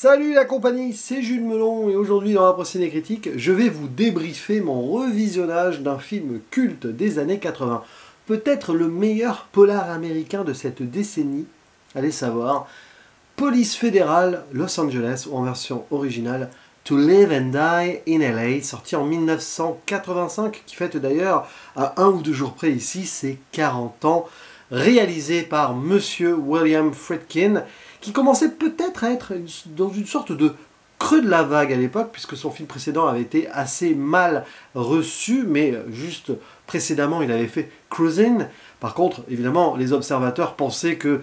Salut la compagnie, c'est Jules Melon et aujourd'hui dans la prochaine critique, je vais vous débriefer mon revisionnage d'un film culte des années 80. Peut-être le meilleur polar américain de cette décennie, allez savoir, Police fédérale Los Angeles ou en version originale To Live and Die in LA, sorti en 1985, qui fête d'ailleurs à un ou deux jours près ici ses 40 ans, réalisé par Monsieur William Friedkin, qui commençait peut-être à être dans une sorte de creux de la vague à l'époque, puisque son film précédent avait été assez mal reçu, mais juste précédemment il avait fait Cruising. Par contre, évidemment, les observateurs pensaient que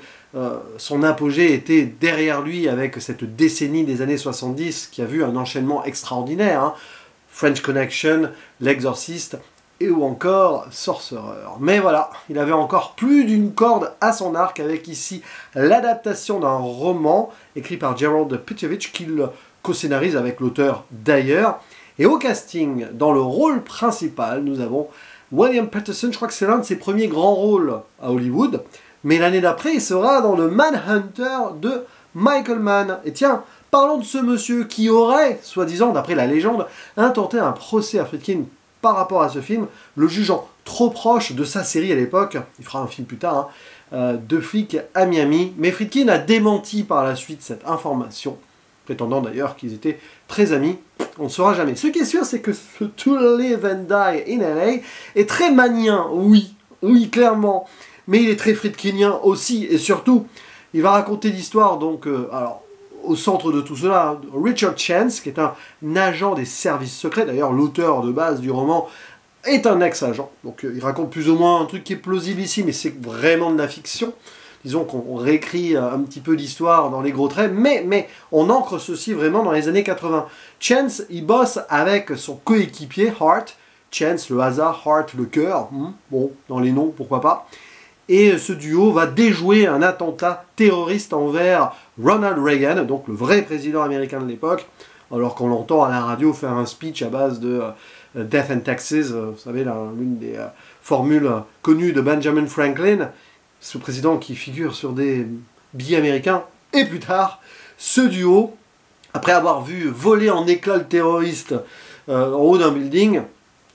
son apogée était derrière lui avec cette décennie des années 70 qui a vu un enchaînement extraordinaire, hein. French Connection, L'Exorciste, et ou encore Sorcerer. Mais voilà, il avait encore plus d'une corde à son arc avec ici l'adaptation d'un roman écrit par Gerald Putevich qu'il co-scénarise avec l'auteur d'ailleurs. Et au casting, dans le rôle principal, nous avons William Peterson. Je crois que c'est l'un de ses premiers grands rôles à Hollywood, mais l'année d'après il sera dans le Manhunter de Michael Mann. Et tiens, parlons de ce monsieur qui aurait, soi-disant d'après la légende, intenté un procès à Friedkin par rapport à ce film, le jugeant trop proche de sa série à l'époque, il fera un film plus tard, hein, de flics à Miami, mais Friedkin a démenti par la suite cette information, prétendant d'ailleurs qu'ils étaient très amis, on ne saura jamais. Ce qui est sûr, c'est que ce To Live and Die in LA est très mannien, oui, clairement, mais il est très friedkinien aussi, et surtout, il va raconter l'histoire, donc, alors, au centre de tout cela, Richard Chance, qui est un agent des services secrets, d'ailleurs l'auteur de base du roman est un ex-agent, donc il raconte plus ou moins un truc qui est plausible ici, mais c'est vraiment de la fiction. Disons qu'on réécrit un petit peu l'histoire dans les gros traits, mais on ancre ceci vraiment dans les années 80. Chance, il bosse avec son coéquipier Hart, Chance, le hasard, Hart, le cœur, bon, dans les noms, pourquoi pas. Et ce duo va déjouer un attentat terroriste envers Ronald Reagan, donc le vrai président américain de l'époque, alors qu'on l'entend à la radio faire un speech à base de Death and Taxes, vous savez, l'une des formules connues de Benjamin Franklin, ce président qui figure sur des billets américains. Et plus tard, ce duo, après avoir vu voler en éclats le terroriste en haut d'un building,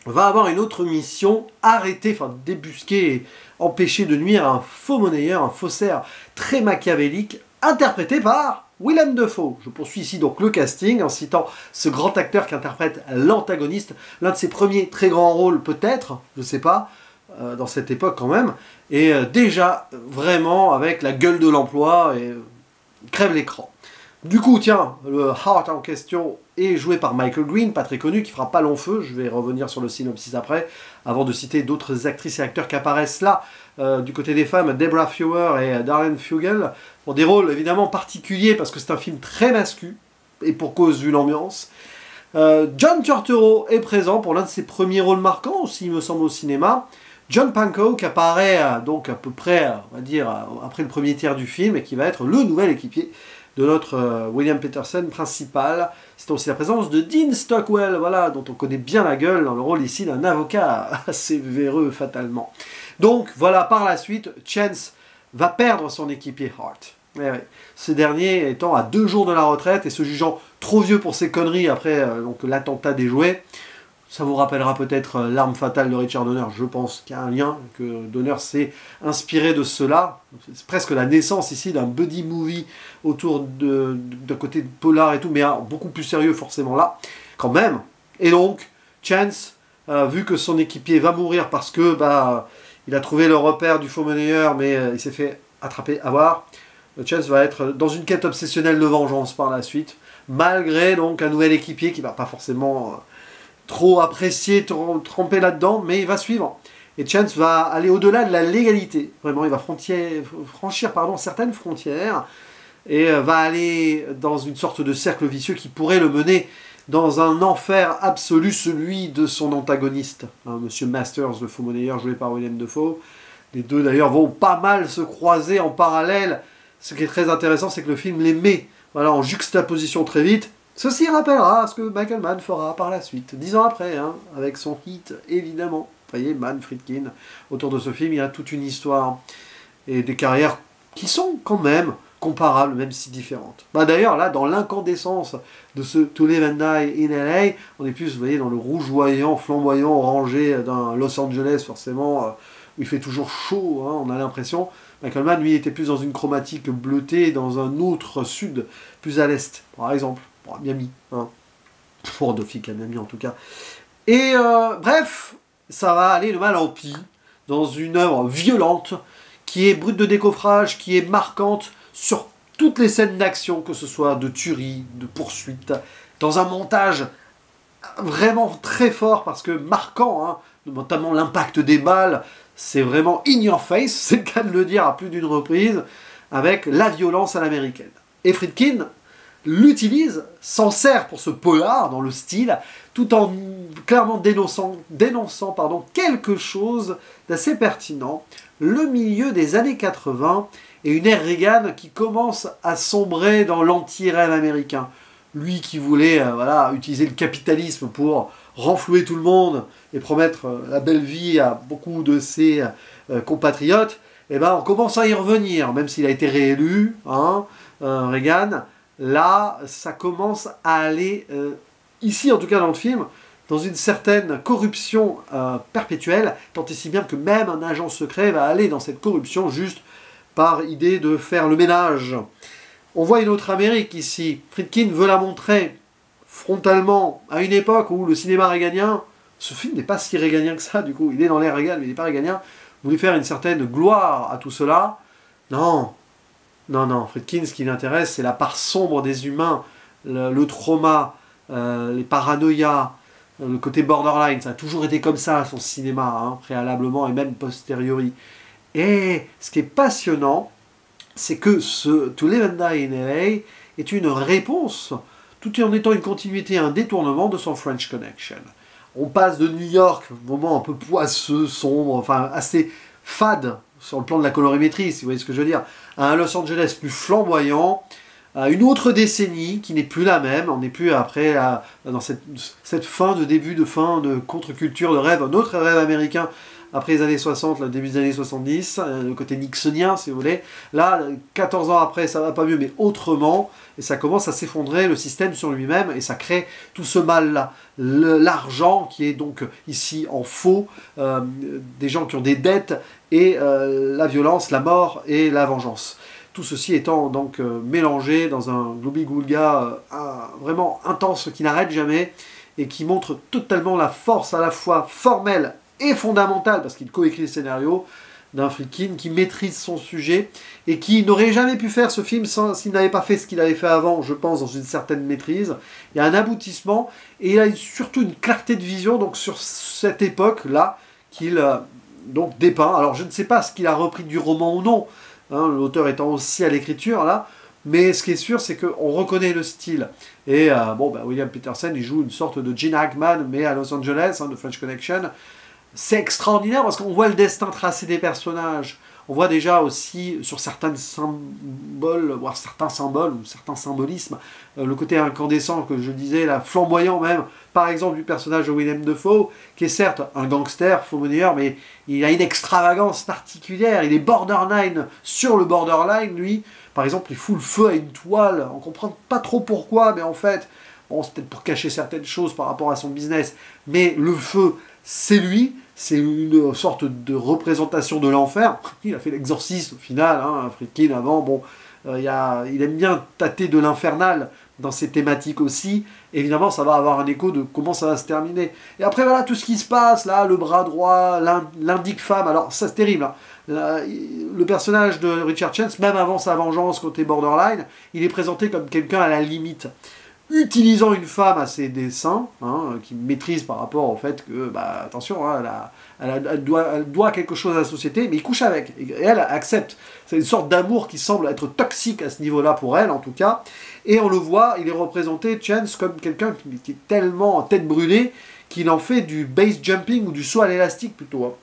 va avoir une autre mission, arrêter, enfin débusquer et empêcher de nuire un faux monnayeur, un faussaire très machiavélique, interprété par Willem Dafoe. Je poursuis ici donc le casting en citant ce grand acteur qui interprète l'antagoniste, l'un de ses premiers très grands rôles peut-être, je ne sais pas, dans cette époque quand même, et déjà vraiment avec la gueule de l'emploi et crève l'écran. Du coup, tiens, le Hart en question est joué par Michael Green, pas très connu, qui fera pas long feu. Je vais revenir sur le synopsis après, avant de citer d'autres actrices et acteurs qui apparaissent là. Du côté des femmes, Deborah Fewer et Darlene Fugel, pour des rôles évidemment particuliers, parce que c'est un film très mascu, et pour cause vu l'ambiance. John Turturro est présent pour l'un de ses premiers rôles marquants, aussi il me semble au cinéma. John Pankow qui apparaît donc à peu près, on va dire, après le premier tiers du film, et qui va être le nouvel équipier de notre William Peterson principal. C'est aussi la présence de Dean Stockwell, voilà, dont on connaît bien la gueule dans le rôle ici d'un avocat assez véreux fatalement. Donc voilà, par la suite, Chance va perdre son équipier Hart. Ce dernier étant à 2 jours de la retraite et se jugeant trop vieux pour ses conneries après l'attentat déjoué. Ça vous rappellera peut-être L'arme fatale de Richard Donner, je pense qu'il y a un lien, que Donner s'est inspiré de cela. C'est presque la naissance ici d'un buddy movie autour d'un côté de polar et tout, mais beaucoup plus sérieux forcément là, quand même. Et donc, Chance, vu que son équipier va mourir parce que il a trouvé le repère du faux monnayeur, mais il s'est fait attraper, avoir, Chance va être dans une quête obsessionnelle de vengeance par la suite, malgré donc un nouvel équipier qui va pas forcément trop apprécié, trempé là-dedans, mais il va suivre. Et Chance va aller au-delà de la légalité. Vraiment, il va franchir certaines frontières et va aller dans une sorte de cercle vicieux qui pourrait le mener dans un enfer absolu, celui de son antagoniste, hein, Monsieur Masters, le faux monnayeur joué par Willem Dafoe. Les deux d'ailleurs vont pas mal se croiser en parallèle. Ce qui est très intéressant, c'est que le film les met en juxtaposition très vite. Ceci rappellera ce que Michael Mann fera par la suite, 10 ans après, hein, avec son hit, évidemment. Vous voyez, Mann, Friedkin, autour de ce film, il y a toute une histoire et des carrières qui sont quand même comparables, même si différentes. Bah, d'ailleurs, là, dans l'incandescence de ce To Live and Die in LA, on est plus, vous voyez, dans le rougeoyant, flamboyant, orangé d'un Los Angeles, forcément, où il fait toujours chaud, hein, on a l'impression. Michael Mann, lui, était plus dans une chromatique bleutée, dans un autre sud, plus à l'est, par exemple, pour Miami, hein. Pour Dofik à Miami, en tout cas. Et bref, ça va aller de mal en pis, dans une œuvre violente, qui est brute de décoffrage, qui est marquante sur toutes les scènes d'action, que ce soit de tuerie, de poursuite, dans un montage vraiment très fort, parce que marquant, hein, notamment l'impact des balles, c'est vraiment in your face, c'est le cas de le dire à plus d'une reprise, avec la violence à l'américaine. Et Friedkin l'utilise, s'en sert pour ce polar dans le style, tout en clairement dénonçant quelque chose d'assez pertinent, le milieu des années 80 et une ère Reagan qui commence à sombrer dans l'anti-rêve américain. Lui qui voulait utiliser le capitalisme pour renflouer tout le monde et promettre la belle vie à beaucoup de ses compatriotes, eh ben, on commence à y revenir, même s'il a été réélu, hein, Reagan. Là, ça commence à aller, ici en tout cas dans le film, dans une certaine corruption perpétuelle, tant et si bien que même un agent secret va aller dans cette corruption juste par idée de faire le ménage. On voit une autre Amérique ici. Friedkin veut la montrer frontalement à une époque où le cinéma réganien, ce film n'est pas si réganien que ça du coup, il est dans l'ère Reagan mais il n'est pas réganien, voulait faire une certaine gloire à tout cela. Non, Friedkin, ce qui l'intéresse, c'est la part sombre des humains, le trauma, les paranoïas, le côté borderline. Ça a toujours été comme ça, son cinéma, hein, préalablement et même posteriori. Et ce qui est passionnant, c'est que ce To Live and Die in LA est une réponse, tout en étant une continuité, un détournement de son French Connection. On passe de New York, moment un peu poisseux, sombre, enfin assez fade, sur le plan de la colorimétrie, si vous voyez ce que je veux dire, à un Los Angeles plus flamboyant, à une autre décennie qui n'est plus la même, on n'est plus après dans cette fin de contre-culture, de rêve, un autre rêve américain après les années 60, le début des années 70, le côté nixonien si vous voulez. Là, 14 ans après, ça va pas mieux, mais autrement, et ça commence à s'effondrer, le système sur lui-même, et ça crée tout ce mal-là. L'argent qui est donc ici en faux, des gens qui ont des dettes, et la violence, la mort et la vengeance. Tout ceci étant donc mélangé dans un globi-goulga vraiment intense qui n'arrête jamais, et qui montre totalement la force à la fois formelle et fondamentale, parce qu'il coécrit le scénario, d'un Friedkin qui maîtrise son sujet et qui n'aurait jamais pu faire ce film s'il n'avait pas fait ce qu'il avait fait avant, je pense, dans une certaine maîtrise. Il y a un aboutissement et il a surtout une clarté de vision donc, sur cette époque-là qu'il donc dépeint. Alors je ne sais pas ce qu'il a repris du roman ou non, hein, l'auteur étant aussi à l'écriture là, mais ce qui est sûr, c'est qu'on reconnaît le style. Et William Petersen, il joue une sorte de Gene Hackman, mais à Los Angeles, hein, de French Connection. C'est extraordinaire parce qu'on voit le destin tracé des personnages. On voit déjà aussi sur certains symboles, voire certains symboles ou certains symbolismes, le côté incandescent que je disais, là, flamboyant même, par exemple du personnage de Willem Dafoe, qui est certes un gangster, faux monnayeur, mais il a une extravagance particulière, il est borderline sur le borderline, lui. Par exemple, il fout le feu à une toile, on ne comprend pas trop pourquoi, mais en fait, bon, c'est peut-être pour cacher certaines choses par rapport à son business, mais le feu, c'est lui, c'est une sorte de représentation de l'enfer. Il a fait l'exorciste au final, hein, Friedkin avant, bon, il aime bien tâter de l'infernal dans ses thématiques aussi. Évidemment, ça va avoir un écho de comment ça va se terminer. Et après, voilà, tout ce qui se passe, là, le bras droit, l'indique femme, alors ça c'est terrible, hein. Le personnage de Richard Chance, même avant sa vengeance côté borderline, il est présenté comme quelqu'un à la limite, utilisant une femme à ses desseins, hein, qui maîtrise par rapport au fait que, attention, hein, elle doit quelque chose à la société, mais il couche avec, et elle accepte. C'est une sorte d'amour qui semble être toxique à ce niveau-là pour elle, en tout cas, et on le voit, il est représenté, Chance, comme quelqu'un qui est tellement en tête brûlée, qu'il en fait du base jumping, ou du saut à l'élastique plutôt.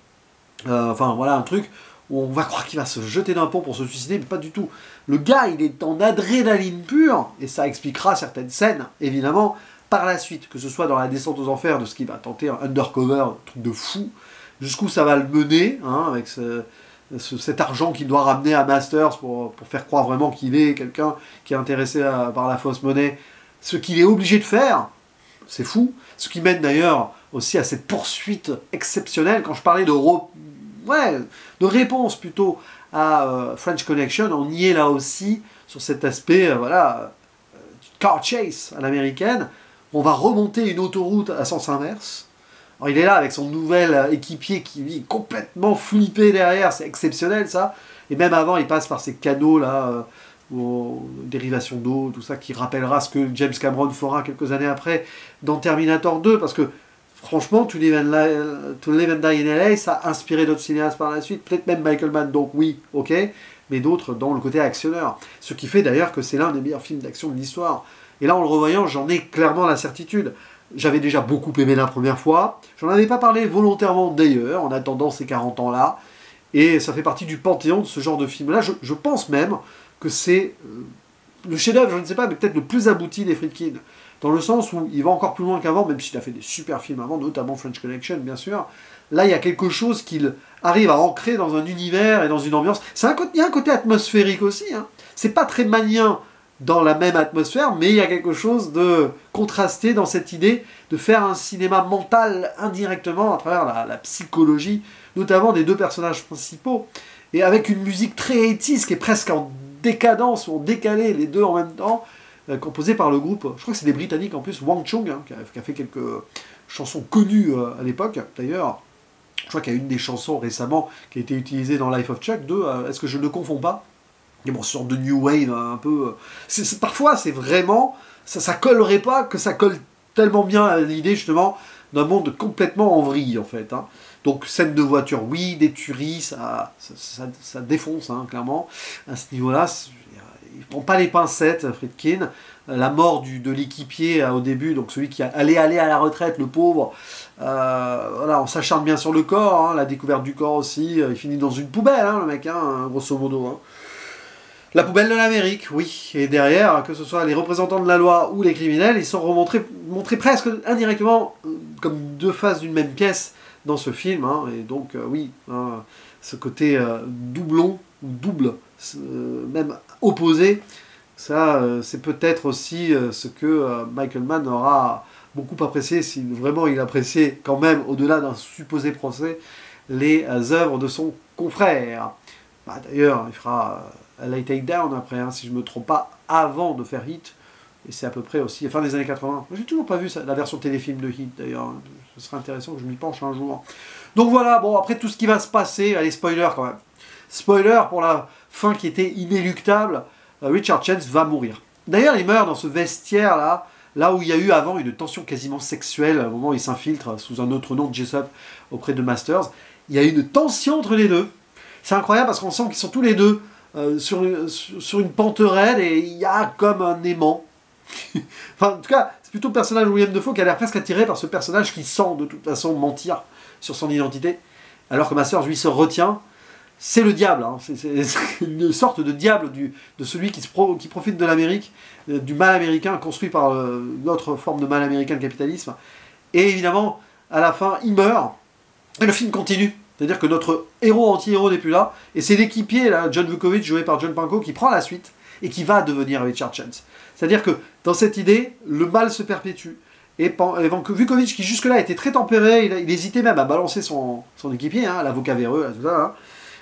Hein. Enfin, voilà, un truc où on va croire qu'il va se jeter d'un pont pour se suicider, mais pas du tout. Le gars, il est en adrénaline pure, et ça expliquera certaines scènes, évidemment, par la suite, que ce soit dans la descente aux enfers de ce qu'il va tenter un undercover, un truc de fou, jusqu'où ça va le mener, hein, avec cet argent qu'il doit ramener à Masters pour faire croire vraiment qu'il est quelqu'un qui est intéressé par la fausse monnaie. Ce qu'il est obligé de faire, c'est fou. Ce qui mène d'ailleurs aussi à cette poursuite exceptionnelle. Quand je parlais de réponse plutôt à French Connection, on y est là aussi sur cet aspect, car chase à l'américaine. On va remonter une autoroute à sens inverse. Alors il est là avec son nouvel équipier qui vit complètement flippé derrière, c'est exceptionnel ça. Et même avant, il passe par ces canaux là, aux dérivations d'eau, tout ça, qui rappellera ce que James Cameron fera quelques années après dans Terminator 2, parce que franchement, To Live and Die in LA, ça a inspiré d'autres cinéastes par la suite, peut-être même Michael Mann, donc oui, ok, mais d'autres dans le côté actionneur. Ce qui fait d'ailleurs que c'est l'un des meilleurs films d'action de l'histoire. Et là, en le revoyant, j'en ai clairement la certitude. J'avais déjà beaucoup aimé la première fois, j'en avais pas parlé volontairement d'ailleurs, en attendant ces 40 ans-là, et ça fait partie du panthéon de ce genre de film-là. Je pense même que c'est le chef-d'œuvre, je ne sais pas, mais peut-être le plus abouti des Friedkin, dans le sens où il va encore plus loin qu'avant, même s'il a fait des super films avant, notamment French Connection, bien sûr. Là, il y a quelque chose qu'il arrive à ancrer dans un univers et dans une ambiance. Il y a un côté atmosphérique aussi, hein. C'est pas très manien dans la même atmosphère, mais il y a quelque chose de contrasté dans cette idée de faire un cinéma mental indirectement à travers la psychologie, notamment des deux personnages principaux, et avec une musique très 80s qui est presque en décadence ou en décalé, les deux en même temps, composée par le groupe, je crois que c'est des Britanniques en plus, Wang Chung, hein, qui a fait quelques chansons connues à l'époque, d'ailleurs. Je crois qu'il y a une des chansons récemment qui a été utilisée dans Life of Chuck 2, Est-ce que je ne confonds pas? Et bon, sorte de new wave, un peu. Parfois, c'est vraiment. Ça collerait pas, que ça colle tellement bien à l'idée, justement, d'un monde complètement en vrille, en fait. Hein. Donc, scène de voiture, oui, des tueries, ça défonce, hein, clairement. À ce niveau-là, il prend pas les pincettes, Friedkin. La mort de l'équipier au début, donc celui qui allait à la retraite, le pauvre. On s'acharne bien sur le corps, hein, la découverte du corps aussi. Il finit dans une poubelle, hein, le mec, hein, grosso modo. Hein. La poubelle de l'Amérique, oui. Et derrière, que ce soit les représentants de la loi ou les criminels, ils sont montrés presque indirectement comme deux faces d'une même pièce dans ce film. Hein. Et donc, oui, hein, ce côté doublon, ou double, même opposé, ça, c'est peut-être aussi ce que Michael Mann aura beaucoup apprécié, si vraiment il appréciait quand même, au-delà d'un supposé procès, les œuvres de son confrère. Bah, d'ailleurs, il fera Late Takedown après, hein, si je ne me trompe pas, avant de faire Hit. Et c'est à peu près aussi, fin des années 80. J'ai toujours pas vu la version téléfilm de Hit, d'ailleurs. Ce serait intéressant que je m'y penche un jour. Donc voilà, bon, après tout ce qui va se passer, allez, spoiler quand même. Spoiler pour la fin qui était inéluctable, Richard Chance va mourir. D'ailleurs, il meurt dans ce vestiaire-là, là où il y a eu avant une tension quasiment sexuelle, au moment où il s'infiltre sous un autre nom de Jessup auprès de Masters. Il y a une tension entre les deux. C'est incroyable parce qu'on sent qu'ils sont tous les deux sur une pente raide et il y a comme un aimant. Enfin, en tout cas, c'est plutôt le personnage de William Dafoe qui a l'air presque attiré par ce personnage qui sent de toute façon mentir sur son identité, alors que Masters, lui, se retient. C'est le diable, hein. C'est une sorte de diable de celui qui profite de l'Amérique, du mal américain construit par notre forme de mal américain, le capitalisme. Et évidemment, à la fin, il meurt, et le film continue. C'est-à-dire que notre héros anti-héros n'est plus là, et c'est l'équipier, là, John Vukovich, joué par John Pankow, qui prend la suite, et qui va devenir Richard Chance. C'est-à-dire que, dans cette idée, le mal se perpétue. Et Vukovich, qui jusque-là était très tempéré, il hésitait même à balancer son équipier, hein, l'avocat véreux, tout ça, hein.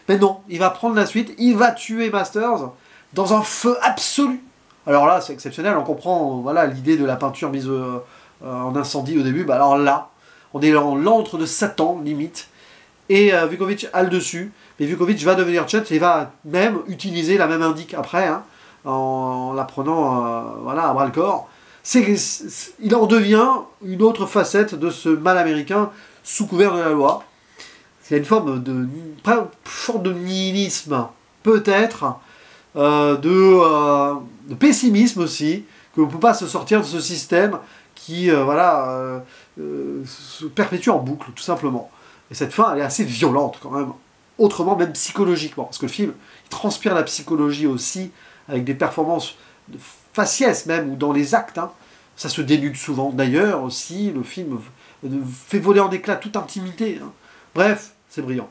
Mais non, il va prendre la suite, il va tuer Masters dans un feu absolu. Alors là, c'est exceptionnel, on comprend voilà, l'idée de la peinture mise en incendie au début. Bah alors là, on est dans l'antre de Satan, limite. Et Vukovich a le dessus, mais Vukovich va devenir Chance et va même utiliser la même indique après, hein, en la prenant voilà, à bras-le-corps. Il en devient une autre facette de ce mal américain sous couvert de la loi. Il y a une forme de nihilisme, peut-être, de pessimisme aussi, qu'on ne peut pas se sortir de ce système qui se perpétue en boucle, tout simplement. Et cette fin, elle est assez violente quand même, autrement, même psychologiquement, parce que le film, il transpire la psychologie aussi, avec des performances de faciès même, ou dans les actes, hein. Ça se dénude souvent. D'ailleurs, aussi, le film fait voler en éclats toute intimité, hein. Bref, c'est brillant.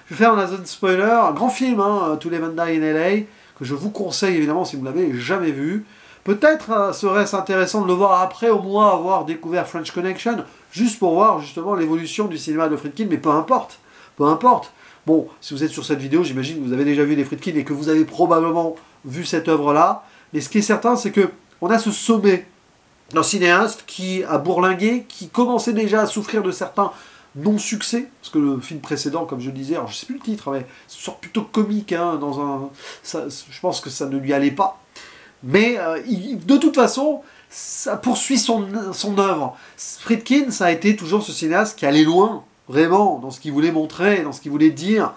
Je vais faire un zone spoiler, un grand film, hein, To Live and Die in LA, que je vous conseille évidemment si vous ne l'avez jamais vu. Peut-être serait-ce intéressant de le voir après au moins avoir découvert French Connection, juste pour voir justement l'évolution du cinéma de Friedkin, mais peu importe, peu importe. Bon, si vous êtes sur cette vidéo, j'imagine que vous avez déjà vu les Friedkin et que vous avez probablement vu cette œuvre-là. Mais ce qui est certain, c'est que on a ce sommet d'un cinéaste qui a bourlingué, qui commençait déjà à souffrir de certains non-succès, parce que le film précédent, comme je le disais, alors je ne sais plus le titre, mais c'est une sorte plutôt comique, hein, je pense que ça ne lui allait pas. Mais de toute façon, ça poursuit son œuvre. Friedkin, ça a été toujours ce cinéaste qui allait loin, vraiment, dans ce qu'il voulait montrer, dans ce qu'il voulait dire.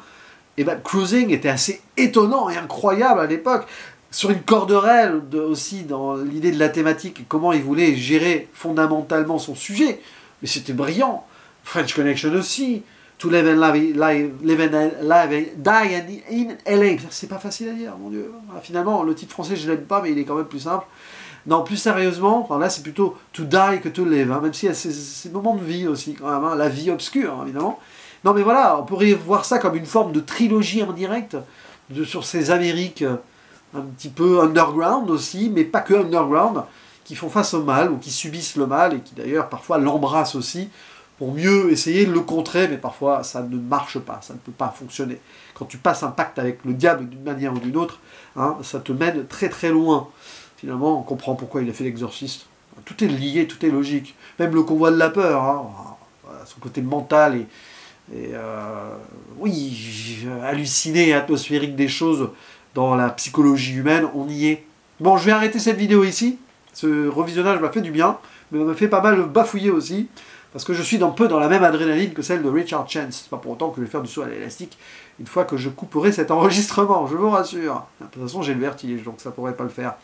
Et ben, Cruising était assez étonnant et incroyable à l'époque. Sur une corde raide aussi, dans l'idée de la thématique, comment il voulait gérer fondamentalement son sujet. Mais c'était brillant. French Connection aussi. To Live and Die in LA. C'est pas facile à dire, mon Dieu. Finalement, le titre français, je l'aime pas, mais il est quand même plus simple. Non, plus sérieusement, enfin là, c'est plutôt To Die que To Live, hein, même s'il y a ces moments de vie aussi, quand même. Hein, la vie obscure, hein, évidemment. Non, mais voilà, on pourrait voir ça comme une forme de trilogie indirecte sur ces Amériques un petit peu underground aussi, mais pas que underground, qui font face au mal, ou qui subissent le mal, et qui d'ailleurs parfois l'embrassent aussi, pour mieux essayer de le contrer, mais parfois ça ne marche pas, ça ne peut pas fonctionner. Quand tu passes un pacte avec le diable d'une manière ou d'une autre, hein, ça te mène très très loin. Finalement, on comprend pourquoi il a fait l'exorciste. Tout est lié, tout est logique. Même le convoi de la peur, hein, son côté mental et oui, halluciné et atmosphérique des choses dans la psychologie humaine, on y est. Bon, je vais arrêter cette vidéo ici. Ce revisionnage m'a fait du bien, mais m'a fait pas mal bafouiller aussi, parce que je suis un peu dans la même adrénaline que celle de Richard Chance. C'est pas pour autant que je vais faire du saut à l'élastique une fois que je couperai cet enregistrement, je vous rassure. De toute façon, j'ai le vertige, donc ça pourrait pas le faire.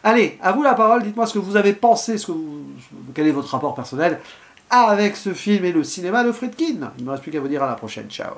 Allez, à vous la parole, dites-moi ce que vous avez pensé, quel est votre rapport personnel avec ce film et le cinéma de Friedkin. Il ne me reste plus qu'à vous dire à la prochaine, ciao.